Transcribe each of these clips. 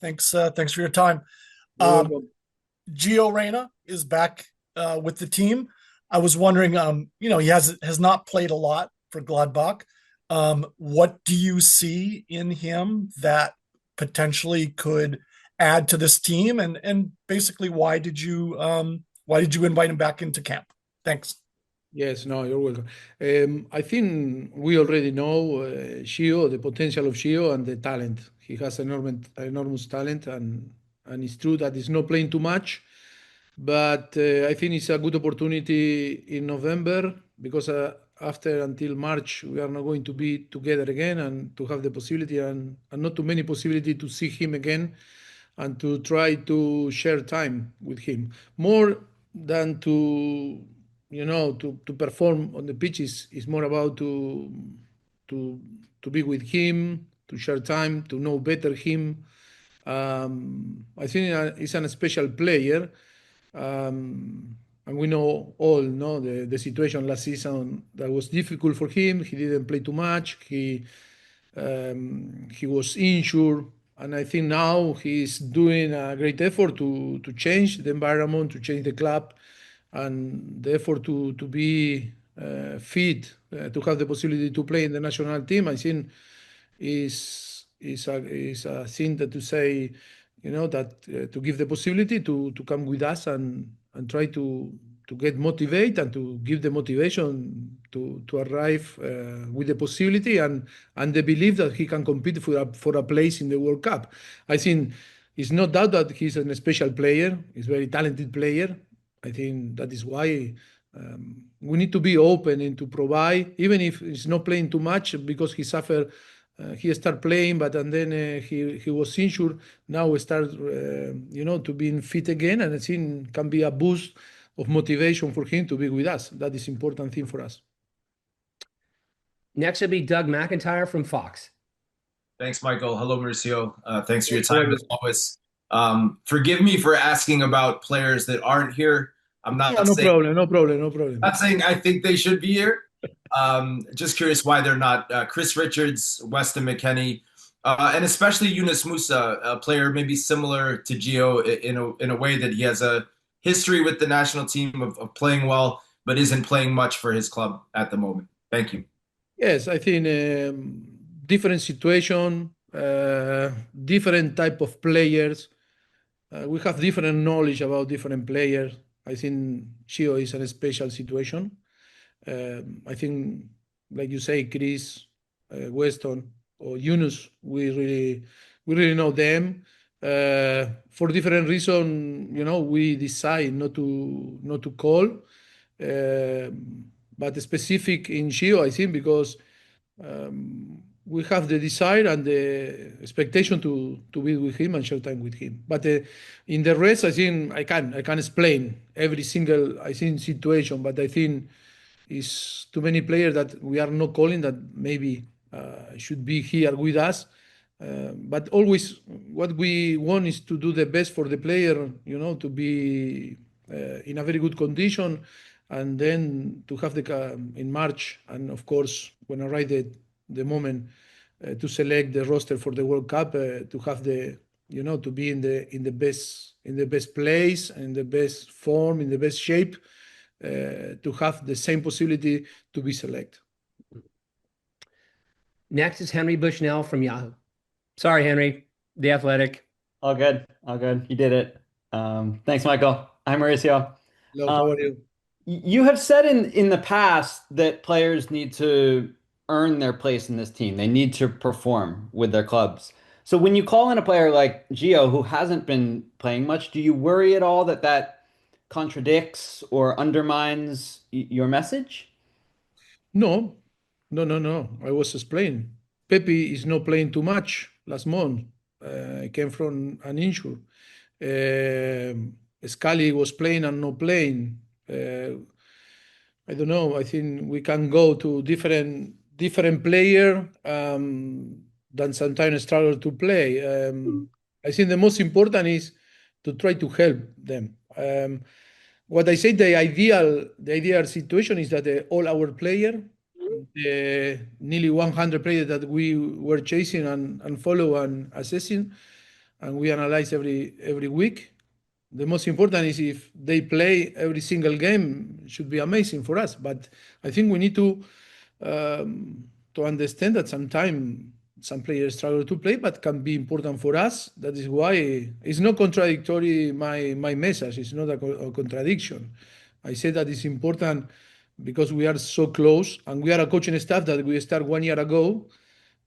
Thanks for your time. You're Um, welcome. Gio Reyna is back with the team. I was wondering, he has not played a lot for Gladbach. What do you see in him that potentially could add to this team? And basically, why did you invite him back into camp? Thanks. Yes, no, you're welcome. I think we already know Gio, the potential of Gio, and the talent. He has enormous talent, and it's true that he's not playing too much. But I think it's a good opportunity in November because after until March we are not going to be together again and to have the possibility and not too many possibility to see him again and to try to share time with him more than to perform on the pitch is more about to to be with him, to share time, to know better him. I think he's a special player, and we know all know the situation last season that was difficult for him. He didn't play too much. He was injured, and I think now he's doing a great effort to change the environment, to change the club, and the effort to be fit, to have the possibility to play in the national team. I think is a thing that to say, that to give the possibility to come with us and try to get motivated and to give the motivation to arrive with the possibility and the belief that he can compete for a place in the World Cup. I think it's no doubt that he's a special player. He's a very talented player. I think that is why we need to be open and to provide, even if he's not playing too much because he suffered. He started playing, but and then he was injured. Now we start, to being fit again, and I think can be a boost of motivation for him to be with us. That is important thing for us. Next will be Doug McIntyre from Fox. Thanks, Michael. Hello, Mauricio. Thanks for your How are time as you? always. Forgive me for asking about players that aren't here. I'm Yeah, not no saying problem, no problem, no problem. not saying I think they should be here. Just curious why they're not. Chris Richards, Weston McKennie, and especially Yunus Musa, a player maybe similar to Gio in a way that he has a history with the national team of playing well, but isn't playing much for his club at the moment. Thank you. Yes, I think different situation, different type of players. We have different knowledge about different players. I think Gio is in a special situation. I think, like you say, Chris, Weston, or Yunus, we really know them. For different reason, we decide not to call. But specific in Gio, I think, because we have the desire and the expectation to be with him and share time with him. But in the rest, I think I can explain every single I think situation. But I think it's too many players that we are not calling that maybe should be here with us. But always, what we want is to do the best for the player. To be in a very good condition, and then to have in March, and of course when arrive the moment to select the roster for the World Cup, to have to be in the best place, in the best form, in the best shape, to have the same possibility to be selected. Next is Henry Bushnell from Yahoo. Sorry, Henry, The Athletic. All good. All good. You did it. Thanks, Michael. Hi, Mauricio. Hello, how are you? You have said in the past that players need to earn their place in this team. They need to perform with their clubs. So when you call in a player like Gio, who hasn't been playing much, do you worry at all that contradicts or undermines your message? No, no, no, no. I was explaining. Pepe is not playing too much last month. He came from an injury. Scally was playing and not playing. I don't know. I think we can go to different player than sometimes struggle to play. I think the most important is to try to help them. What I say, the ideal situation is that all our player, the nearly 100 players that we were chasing and follow and assessing, and we analyze every week. The most important is if they play every single game, it should be amazing for us. But I think we need to understand that sometimes some players struggle to play, but can be important for us. That is why it's not contradictory. My message is not a contradiction. I say that it's important because we are so close, and we are a coaching staff that we start 1 year ago,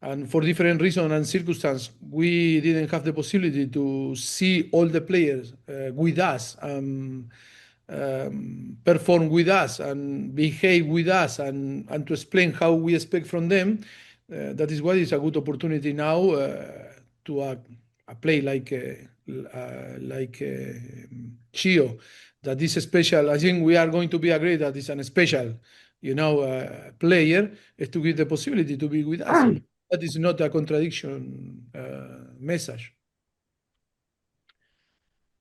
and for different reasons and circumstances, we didn't have the possibility to see all the players with us, perform with us, and behave with us, and to explain how we expect from them. That is why it's a good opportunity now to a play like Gio, that is special. I think we are going to be agreed that it's a special, player, is to give the possibility to be with us. That is not a contradiction message.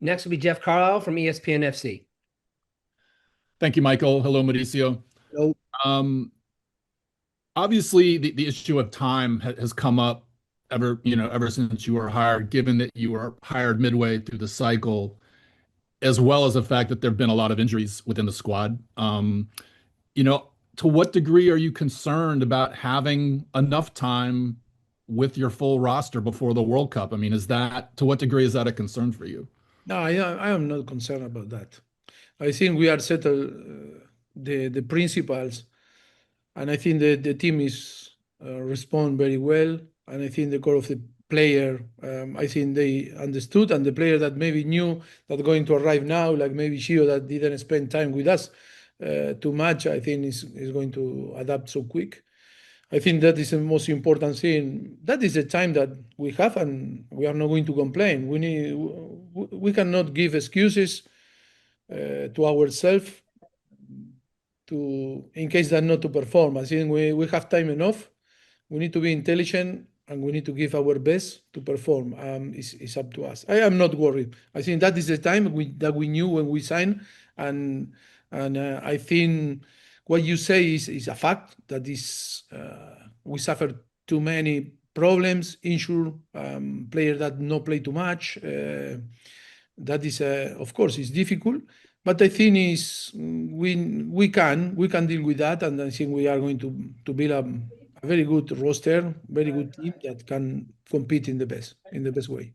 Next will be Jeff Carlisle from ESPN FC. Thank you, Michael. Hello, Mauricio. Hello. Obviously, the issue of time has come up ever since you were hired, given that you were hired midway through the cycle, as well as the fact that there have been a lot of injuries within the squad. To what degree are you concerned about having enough time with your full roster before the World Cup? I mean, to what degree is that a concern for you? No, I am not concerned about that. I think we are settled the principles, and I think the team is respond very well. And I think the core of the player, I think they understood, and the player that maybe knew that going to arrive now, like maybe Gio that didn't spend time with us too much, I think is going to adapt so quick. I think that is the most important thing. That is the time that we have, and we are not going to complain. We cannot give excuses to ourselves in case that not to perform. I think we have time enough. We need to be intelligent, and we need to give our best to perform. It's up to us. I am not worried. I think that is the time that we knew when we signed, and I think what you say is a fact. That is, we suffered too many problems, injured players that not play too much. That is, of course, it's difficult, but I think we can deal with that, and I think we are going to build a very good roster, very good team that can compete in the best way.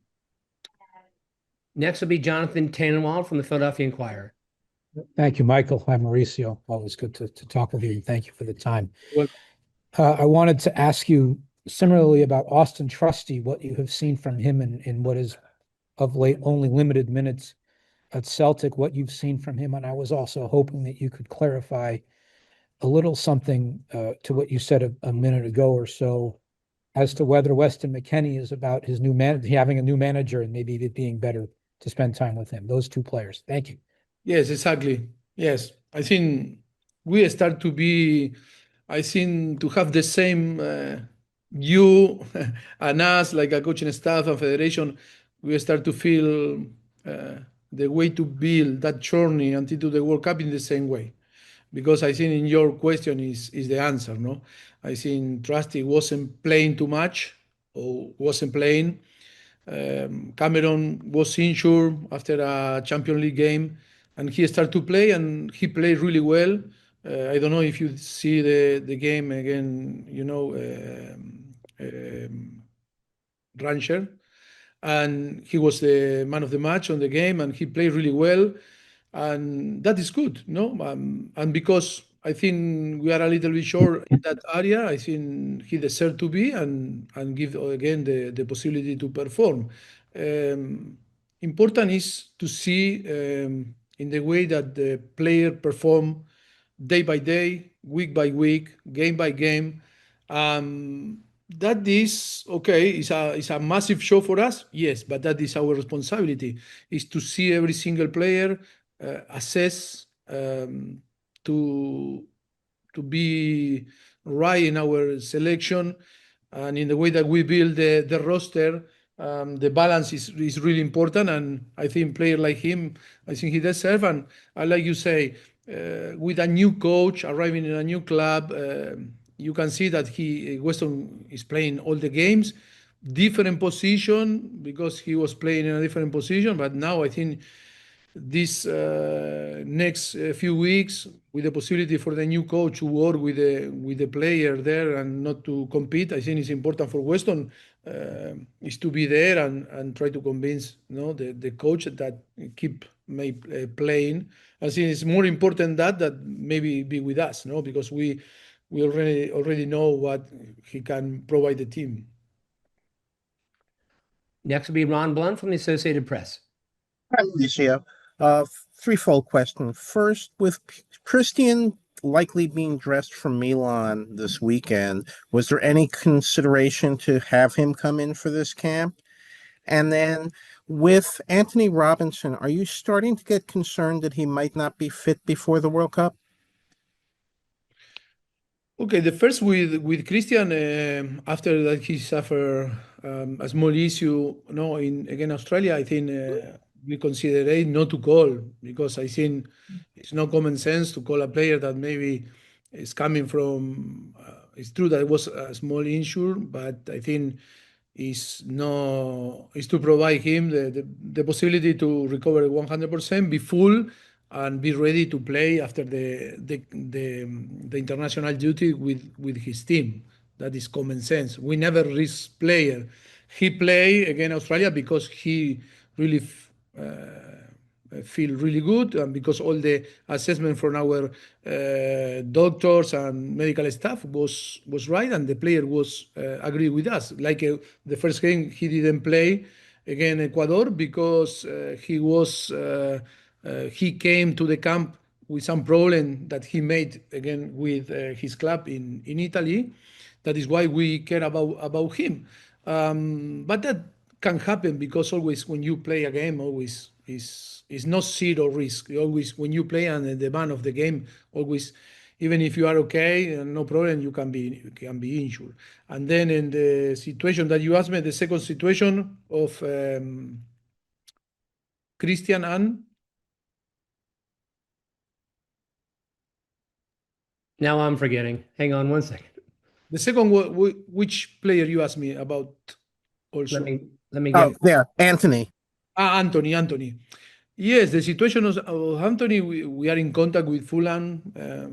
Next will be Jonathan Tannenwald from the Philadelphia Inquirer. Thank you, Michael. Hi, Mauricio. Always good to talk with you, and thank you for the time. Well, I wanted to ask you similarly about Austin Trusty, what you have seen from him in what is of late only limited minutes at Celtic, what you've seen from him. And I was also hoping that you could clarify a little something to what you said a minute ago or so as to whether Weston McKennie is about his having a new manager and maybe it being better to spend time with him. Those two players. Thank you. Yes, exactly. Yes, I think we start to to have the same you and us, like a coaching staff and federation. We start to feel the way to build that journey until the World Cup in the same way. Because I think in your question is the answer, no? I think Trusty wasn't playing too much or wasn't playing. Cameron was injured after a Champions League game, and he started to play, and he played really well. I don't know if you see the game again, Rancher, and he was the man of the match on the game, and he played really well, and that is good, no? And because I think we are a little bit short in that area, I think he deserved to be and give again the possibility to perform. Important is to see in the way that the player perform day by day, week by week, game by game. That is okay. It's a massive show for us, yes, but that is our responsibility: is to see every single player, assess, to be right in our selection, and in the way that we build the roster. The balance is really important, and I think player like him, I think he deserves. And like you say, with a new coach arriving in a new club, you can see that Weston is playing all the games, different position because he was playing in a different position. But now I think this next few weeks, with the possibility for the new coach to work with the player there and not to compete, I think it's important for Weston is to be there and try to convince the coach that keep playing. I think it's more important that maybe be with us, because we already know what he can provide the team. Next will be Ron Blunt from the Associated Press. Hi, Mauricio. Threefold question. First, with Christian likely being dressed for Milan this weekend, was there any consideration to have him come in for this camp? And then with Anthony Robinson, are you starting to get concerned that he might not be fit before the World Cup? Okay, the first with Christian, after that he suffered a small issue, in again Australia. I think we consider it not to call, because I think it's no common sense to call a player that maybe is coming from. It's true that it was a small injury, but I think is to provide him the possibility to recover 100%, be full, and be ready to play after the international duty with his team. That is common sense. We never risk player. He play against Australia because he really feel really good, and because all the assessment from our doctors and medical staff was right, and the player was agree with us. Like the first game he didn't play against Ecuador because he came to the camp with some problem that he made again with his club in Italy. That is why we care about him. But that can happen because always when you play a game, always is not zero risk. Always when you play and the man of the game, always, even if you are okay, no problem, you can be injured. And then in the situation that you asked me, the second situation of Christian and Now I'm forgetting. Hang on one second. the second, which player you asked me about also? Let me Oh, get there, Anthony. Anthony. Yes, the situation of Anthony, we are in contact with Fulham,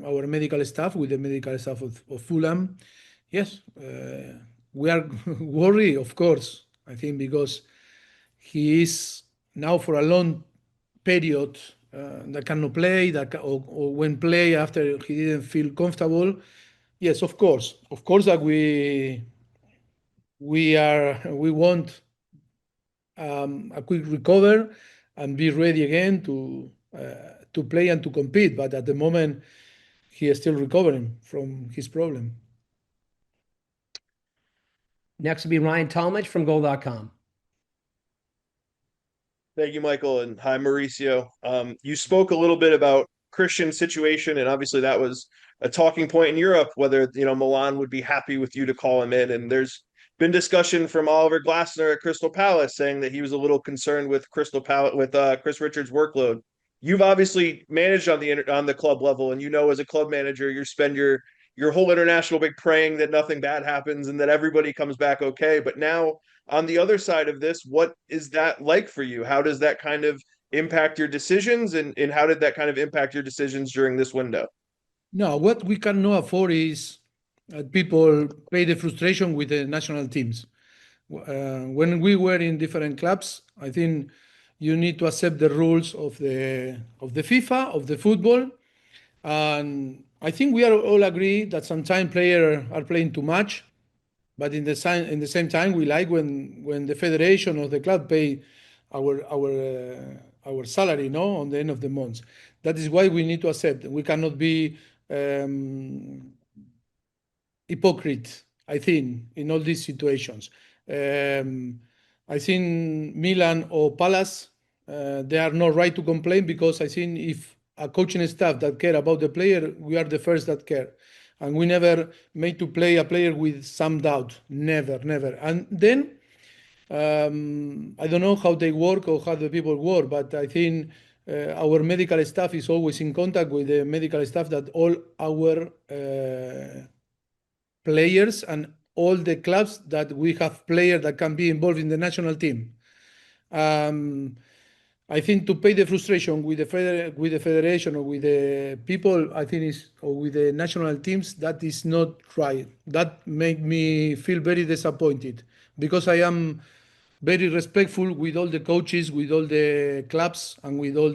our medical staff, with the medical staff of Fulham. Yes, we are worried, of course, I think, because he is now for a long period that cannot play, or when play after he didn't feel comfortable. Yes, of course that we want a quick recover and be ready again to play and to compete. But at the moment, he is still recovering from his problem. next will be Ryan Talmadge from Goal.com. Thank you, Michael, and hi, Mauricio. You spoke a little bit about Christian's situation, and obviously that was a talking point in Europe, whether Milan would be happy with you to call him in. And there's been discussion from Oliver Glasner at Crystal Palace saying that he was a little concerned with Crystal Palace with Chris Richards' workload. You've obviously managed on the club level, and as a club manager, you spend your whole international break praying that nothing bad happens and that everybody comes back okay. But now, on the other side of this, what is that like for you? How does that kind of impact your decisions, and how did that kind of impact your decisions during this window? No, what we cannot afford is people pay the frustration with the national teams. When we were in different clubs, I think you need to accept the rules of the FIFA, of the football, and I think we are all agree that sometimes players are playing too much, but in the same time we like when the federation or the club pay our salary, on the end of the month. That is why we need to accept. We cannot be hypocrite, I think, in all these situations. I think Milan or Palace, they are not right to complain, because I think if a coaching staff that care about the player, we are the first that care. And we never made to play a player with some doubt. Never. And then, I don't know how they work or how the people work, but I think our medical staff is always in contact with the medical staff that all our players and all the clubs that we have players that can be involved in the national team. I think to pay the frustration with the federation or with the people, I think or with the national teams, that is not right. That make me feel very disappointed because I am very respectful with all the coaches, with all the clubs, and with all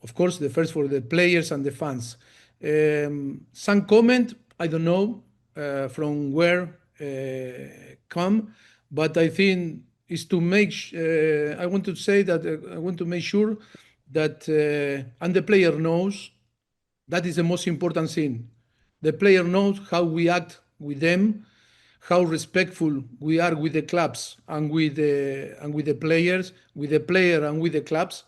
of course, the first for the players and the fans. Some comment, I don't know from where come, but I think is to make. I want to say that I want to make sure that and the player knows that is the most important thing. The player knows how we act with them, how respectful we are with the clubs and with the players, with the player and with the clubs.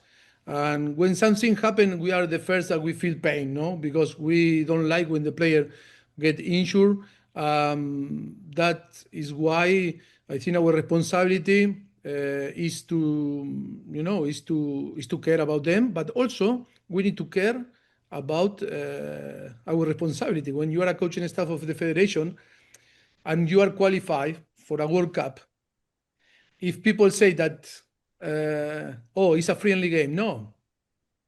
And when something happens, we are the first that we feel pain, no, because we don't like when the player get injured. That is why I think our responsibility is to, is to care about them, but also we need to care about our responsibility. When you are a coaching staff of the federation and you are qualified for a World Cup, if people say that, oh, it's a friendly game, no,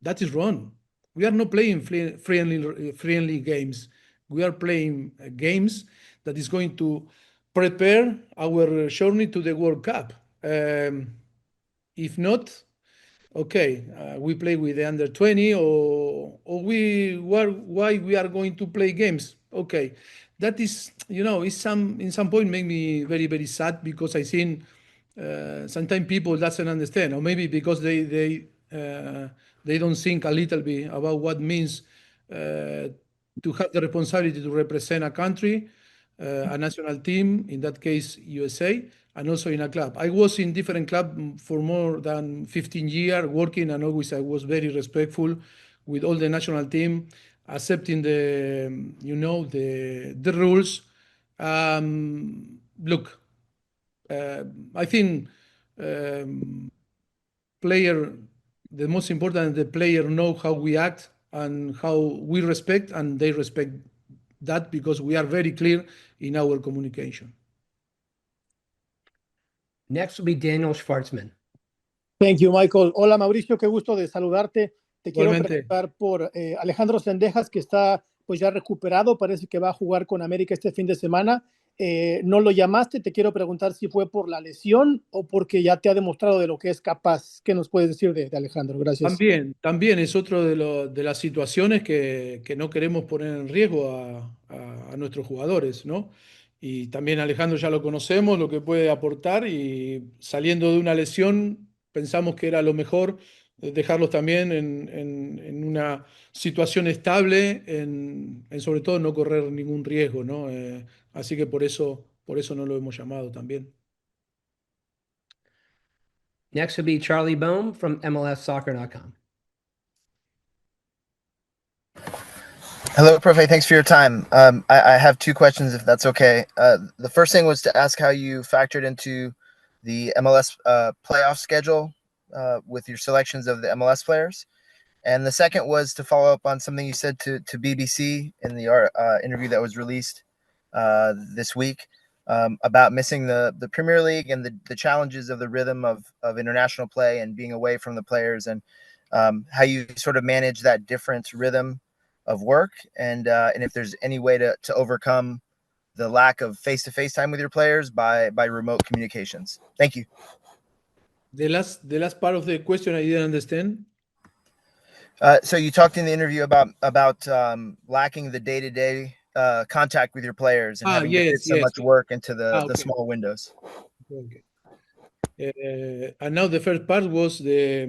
that is wrong. We are not playing friendly games. We are playing games that is going to prepare our journey to the World Cup. If not, okay, we play with the under 20, or why we are going to play games? Okay, that is, is in some point make me very, very sad because I think sometimes people doesn't understand, or maybe because they don't think a little bit about what means to have the responsibility to represent a country, a national team, in that case USA, and also in a club. I was in different clubs for more than 15 years working, and always I was very respectful with all the national team, accepting the rules. Look, I think the most important, the player know how we act and how we respect, and they respect that because we are very clear in our communication. Next will be Daniel Schwartzman. Thank you, Michael. Hola, Mauricio, qué gusto de saludarte. Te quiero Igualmente. preguntar por Alejandro Sendejas, que está pues ya recuperado, parece que va a jugar con América este fin de semana. No lo llamaste, te quiero preguntar si fue por la lesión o porque ya te ha demostrado de lo que es capaz. ¿Qué nos puedes decir de Alejandro? Gracias. También es otro de las situaciones que no queremos poner en riesgo a nuestros jugadores, ¿no? Y también Alejandro ya lo conocemos, lo que puede aportar, y saliendo de una lesión pensamos que era lo mejor dejarlos también en una situación estable, en sobre todo no correr ningún riesgo, ¿no? Así que por eso no lo hemos llamado también. Next will be Charlie Bohm from MLSsoccer.com. Hello, Profe. Thanks for your time. I have two questions, if that's okay. The first thing was to ask how you factored into the MLS playoff schedule with your selections of the MLS players. And the second was to follow up on something you said to BBC in the interview that was released this week about missing the Premier League and the challenges of the rhythm of international play and being away from the players, and how you sort of manage that different rhythm of work, and if there's any way to overcome the lack of face-to-face time with your players by remote communications. Thank you. The last part of the question I didn't understand. So you talked in the interview about lacking the day-to-day contact with your players and having to fit so much work into the small windows. Okay. And now the first part was the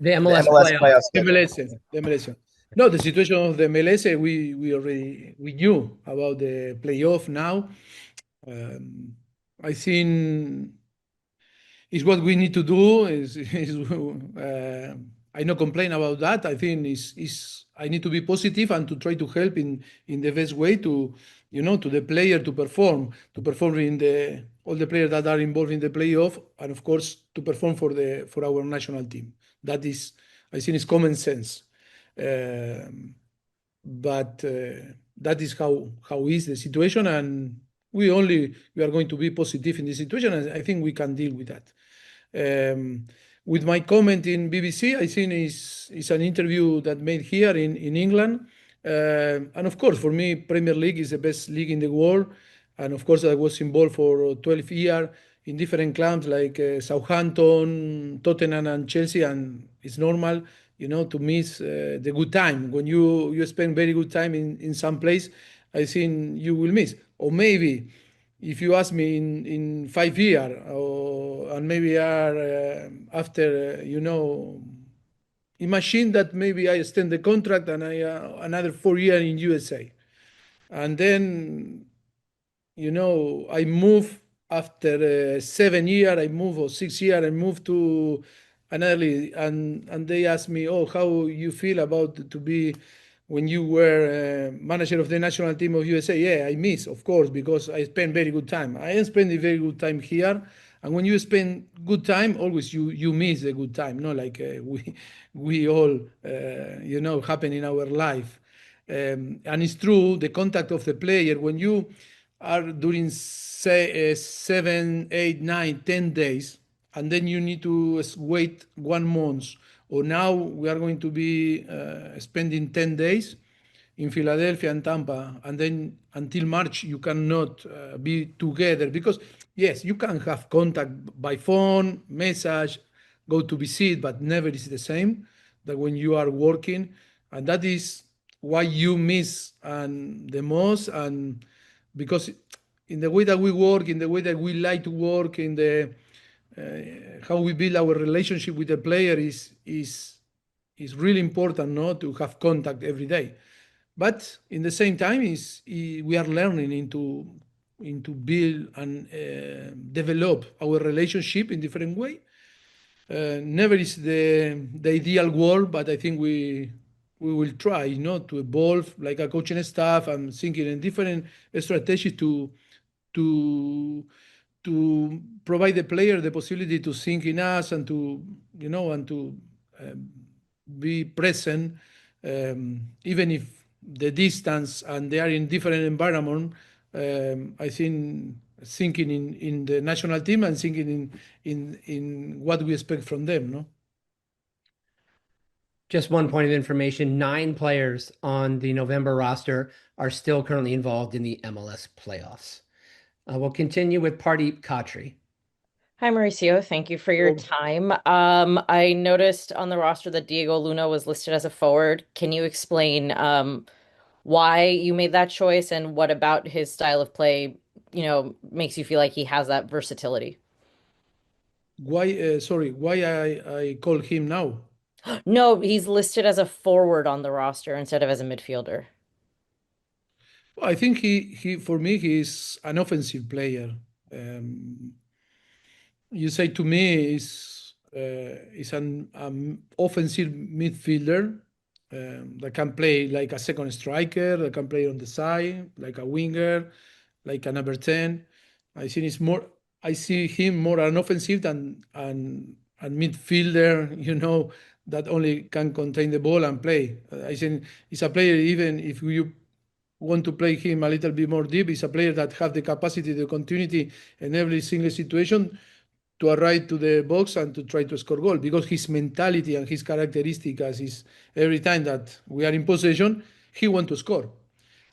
MLS playoffs. The MLS. No, the situation of the MLS, we knew about the playoff now. I think is what we need to do. I no complain about that. I think I need to be positive and to try to help in the best way to the player to perform in all the players that are involved in the playoff, and of course to perform for our national team. That is, I think, is common sense. But that is how is the situation, and we are going to be positive in this situation, and I think we can deal with that. With my comment in BBC, I think is an interview that made here in England. And of course, for me, Premier League is the best league in the world. And of course, I was involved for 12 years in different clubs like Southampton, Tottenham, and Chelsea. And it's normal, to miss the good time. When you spend very good time in some place, I think you will miss. Or maybe if you ask me in 5 years, and maybe after, imagine that maybe I extend the contract and I another 4 years in USA, and then I move after 7 years, I move or 6 years, I move to another league, and they ask me, oh, how you feel about to be when you were manager of the national team of USA? Yeah, I miss, of course, because I spend very good time. I am spending very good time here, and when you spend good time, always you miss the good time, no? Like we all happen in our life, and it's true. The contact of the player when you are during say 7, 8, 9, 10 days, and then you need to wait 1 month. Or now we are going to be spending 10 days in Philadelphia and Tampa, and then until March you cannot be together, because yes, you can have contact by phone, message, go to visit, but never is the same that when you are working, and that is why you miss and the most, and because in the way that we work, in the way that we like to work, in the how we build our relationship with the player is really important, no, to have contact every day. But in the same time, we are learning into build and develop our relationship in different way. Never is the ideal world, but I think we will try, to evolve like a coaching staff and thinking in different strategies to provide the player the possibility to think in us and to be present, even if the distance and they are in different environment. I think thinking in the national team and thinking in what we expect from them, no? Just one point of information, 9 players on the November roster are still currently involved in the MLS playoffs. We'll continue with Pardeep Khatri. Hi, Mauricio. Thank you for your time. I noticed on the roster that Diego Luna was listed as a forward. Can you explain why you made that choice and what about his style of play, makes you feel like he has that versatility? Why, why I call him now? No, he's listed as a forward on the roster instead of as a midfielder. Well, I think he for me he's an offensive player. You say to me is an offensive midfielder that can play like a second striker, that can play on the side, like a winger, like a number 10. I think it's more. I see him more an offensive than an midfielder, that only can contain the ball and play. I think he's a player, even if you want to play him a little bit more deep, he's a player that have the capacity, the continuity in every single situation to arrive to the box and to try to score goal, because his mentality and his characteristics is every time that we are in possession, he want to score.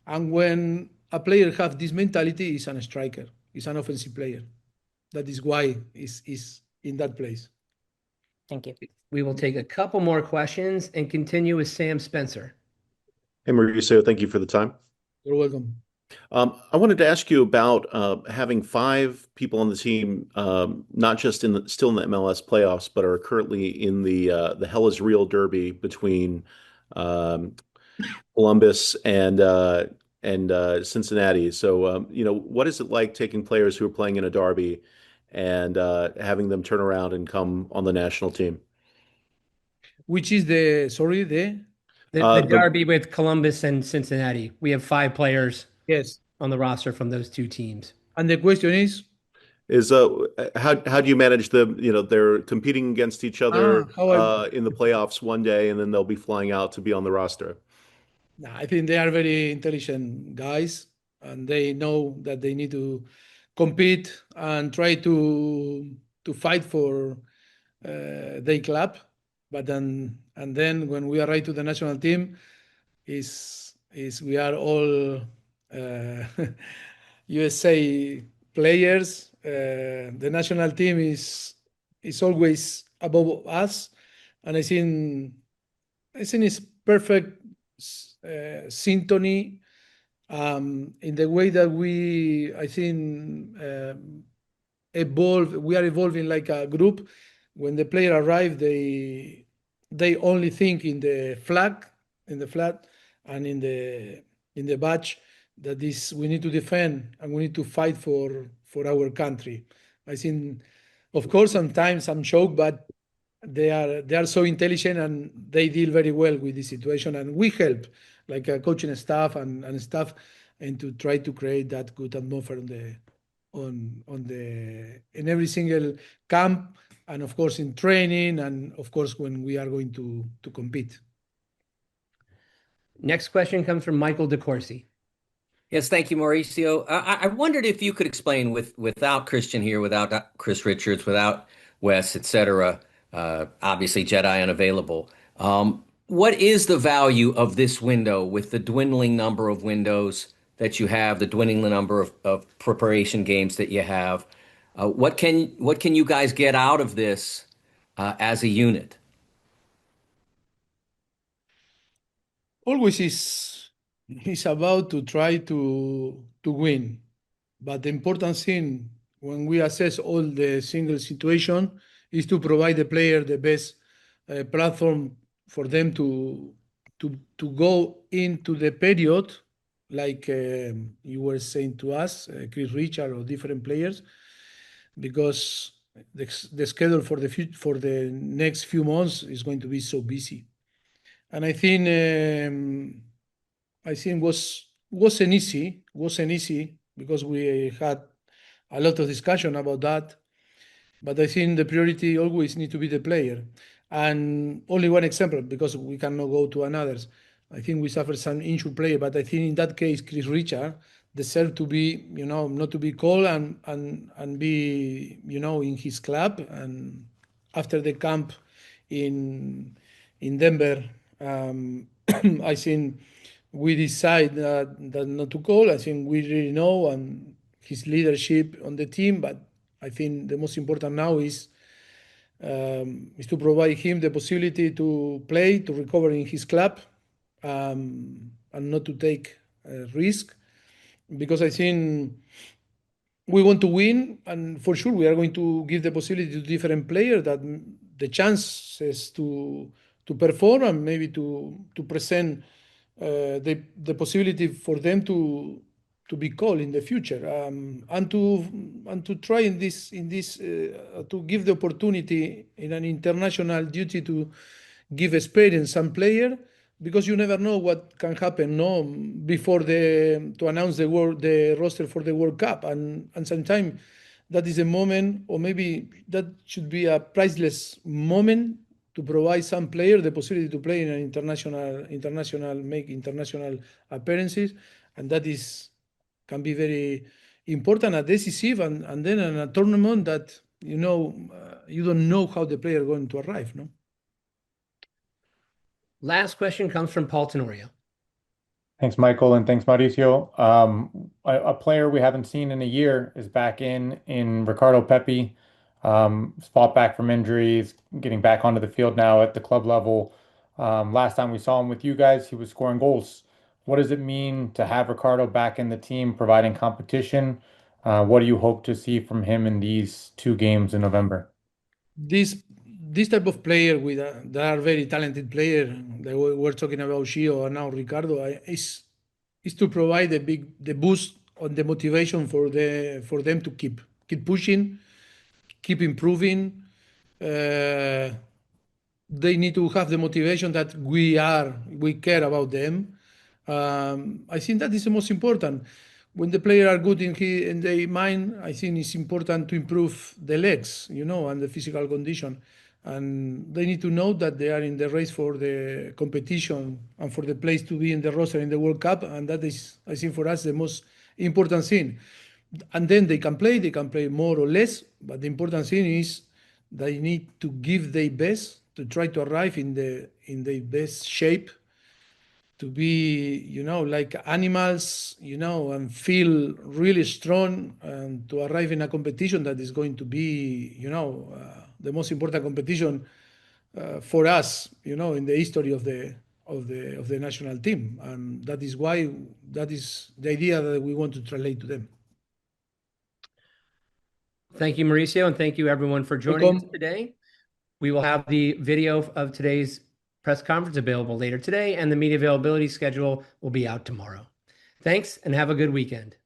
And when a player have this mentality, he's a striker, he's an offensive player. That is why he's in that place. Thank you. We will take a couple more questions and continue with Sam Spencer. Hey, Mauricio, thank you for the time. You're welcome. I wanted to ask you about having 5 people on the team, not just still in the MLS playoffs, but are currently in the Hell is Real Derby between Columbus and Cincinnati. So, what is it like taking players who are playing in a derby and having them turn around and come on the national team? Which is the derby with Columbus and Cincinnati. We have 5 players. Yes, on the roster from those 2 teams. And the question is how do you manage them? They're competing against each other in the playoffs one day, and then they'll be flying out to be on the roster. I think they are very intelligent guys. and they know that they need to compete and try to fight for their club. But then when we arrive to the national team, is we are all USA players. The national team is always above us, and I think it's perfect synchrony in the way that I think evolve. We are evolving like a group. When the player arrive, they only think in the flag, and in the badge, that is we need to defend and we need to fight for our country. I think, of course, sometimes I'm shocked, but they are so intelligent and they deal very well with the situation, and we help like a coaching staff and stuff, and to try to create that good atmosphere in every single camp, and of course in training, and of course when we are going to compete. Next question comes from Michael DeCourcy. Yes, thank you, Mauricio. I wondered if you could explain, without Christian here, without Chris Richards, without Wes, etc., obviously Jedi unavailable. What is the value of this window with the dwindling number of windows that you have, the dwindling number of preparation games that you have? What can you guys get out of this as a unit? Always is about to try to win, but the important thing when we assess all the single situation is to provide the player the best platform for them to go into the period, like you were saying to us, Chris Richard or different players, because the schedule for the next few months is going to be so busy. And I think wasn't easy because we had a lot of discussion about that. But I think the priority always needs to be the player. And only one example, because we cannot go to another. I think we suffered some injured player, but I think in that case, Chris Richard deserved to be, not to be called and be, in his club. And after the camp in Denver, I think we decide that not to call. I think we really know and his leadership on the team, but I think the most important now is to provide him the possibility to play, to recover in his club, and not to take a risk, because I think we want to win, and for sure we are going to give the possibility to different players that the chances to perform and maybe to present the possibility for them to be called in the future, and to try in this to give the opportunity in an international duty to give experience some player, because you never know what can happen before to announce the roster for the World Cup, and sometimes that is a moment, or maybe that should be a priceless moment to provide some player the possibility to play in an make international appearances, and that can be very important and decisive, and then in a tournament that you don't know how the player going to arrive. Last question comes from Paul Tenorio. Thanks, Michael, and thanks, Mauricio. A player we haven't seen in a year is back in Ricardo Pepi. Fought back from injuries, getting back onto the field now at the club level. Last time we saw him with you guys, he was scoring goals. What does it mean to have Ricardo back in the team, providing competition? What do you hope to see from him in these 2 games in November? This type of player that are very talented player that we're talking about, Gio and now Ricardo, is to provide the boost on the motivation for them to keep pushing, keep improving. They need to have the motivation that we care about them. I think that is the most important. When the players are good in their mind, I think it's important to improve the legs, and the physical condition. And they need to know that they are in the race for the competition and for the place to be in the roster in the World Cup. And that is, I think, for us the most important thing. And then they can play more or less, but the important thing is they need to give their best to try to arrive in the best shape, to be, like animals, and feel really strong, and to arrive in a competition that is going to be, the most important competition for us, in the history of the national team. And that is the idea that we want to translate to them. Thank you, Mauricio, and thank you everyone for joining us today. We will have the video of today's press conference available later today, and the media availability schedule will be out tomorrow. Thanks, and have a good weekend.